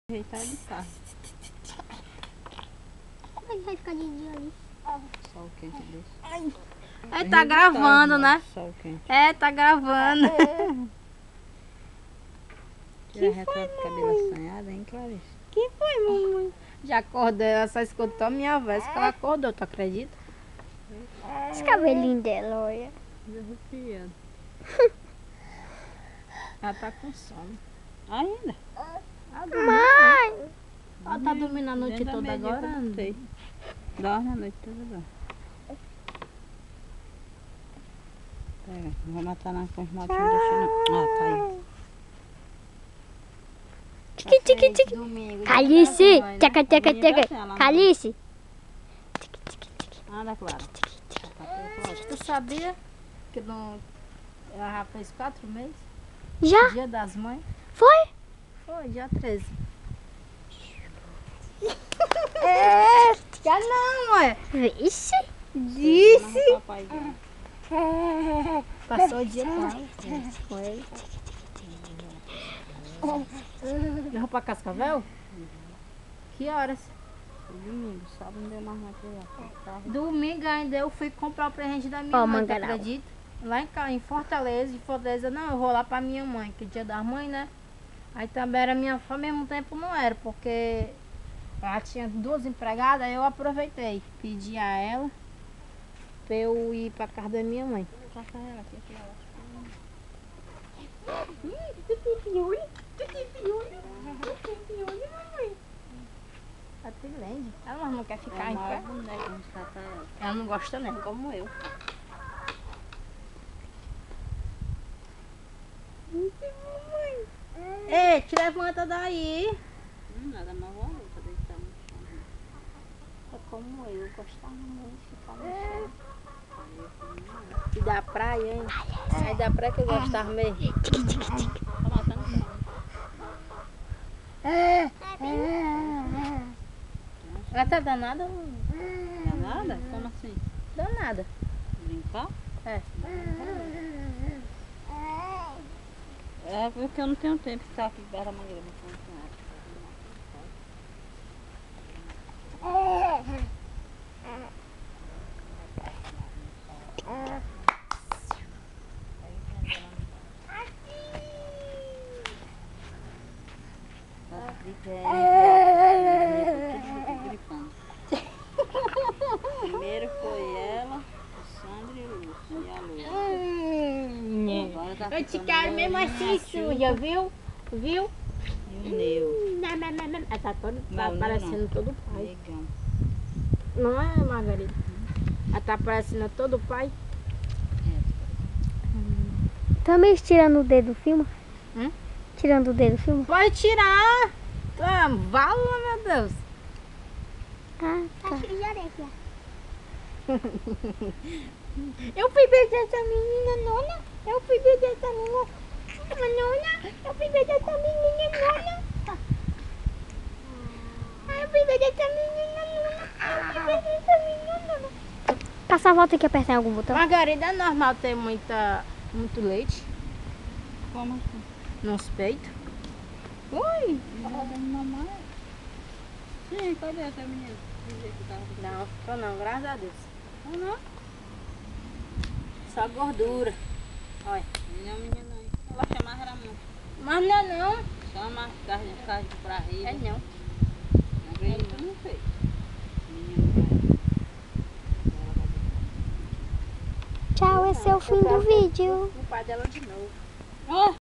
Ajeitar de carro. Ele vai ficar de dia ali. Sol quente desse. É, tá gravando, né? Sol quente. É, tá gravando. Tira retrato de cabelo assanhado, hein, Clarice? Que foi, mamãe? Já acordou, ela só escutou a minha voz que ela acordou, tu acredita? Esse cabelinho dela, olha. Desarrupiado. Ela tá com sono. Ainda? Mãe! Ela tá dormindo a noite Desde a toda meia-dia agora? que eu botei. Dorme a noite toda, dorme. Pega, não vou matar na com os motinhos, deixa não. Ah, tá aí. Tique, tique, tique. Domingo. Calice! Né? Tchaca, tchaca, tchaca. Calice! Anda, Clara. Tu sabia que não... ela já fez 4 meses? Já? Dia das Mães? Foi? Foi, dia 13. É. Já não, é. Vixe! Disse. Papai dela. Passou o dia com ela. Com ele. Levou pra Cascavel? Que horas? Domingo, sábado não deu mais material. Carro. Domingo ainda eu fui comprar o presente da minha Ó, mãe, tu Mangaral. acredita? Lá em Fortaleza, não, eu vou lá pra minha mãe, que é dia das mães, né? Aí também era minha fã, ao mesmo tempo não era, porque ela tinha 2 empregadas, aí eu aproveitei, pedi a ela pra eu ir pra casa da minha mãe. A Trilene, ela não quer ficar em pé. Ela não gosta nem, como eu. Ei, te levanta daí. Nada mais vou pra deitar no chão. É como eu gostava muito de ficar no chão. E da praia, hein? É da praia que eu gostava mesmo. Tá matando o cão. Ela tá danada? Não é nada? Como assim? Danada. Brincar? É. É porque eu não tenho tempo de ficar aqui perto da mangueira. Primeiro foi ela, o Sandro e o Lúcio. E a Lúcia. Agora tá Eu te ficando quero mesmo eu, assim a Chu suja, viu? Viu? E o Neu. Ela tá, todo, Não, tá não, parecendo não. todo pai. Negão. Não é, Margarida? Ela tá parecendo todo pai. Também tirando o dedo do filme? Hum? Tirando o dedo do filme? Pode tirar! Ah, vala, meu Deus! Ah, tá. Eu fui beijar essa menina, nona. Eu fui beijar essa menina. Nona, eu fui beijar essa menina, nona. Eu fui beijar essa menina, nona. Eu fui beijar essa menina, nona. Passa a volta e que apertar em algum botão. Margarida, é normal ter muito leite Como assim? nos peitos? Ui! Mamãe? Sim, cadê essa menina? Não, ficou não, graças a Deus. Não, não. Só gordura. Olha. Não é menina não. Ela chamava era muito. Mas não é não. Chama carne pra rir. É não. Não acredito, não fez. Menino, Tchau, esse é o fim do vídeo. O pai dela de novo. ó.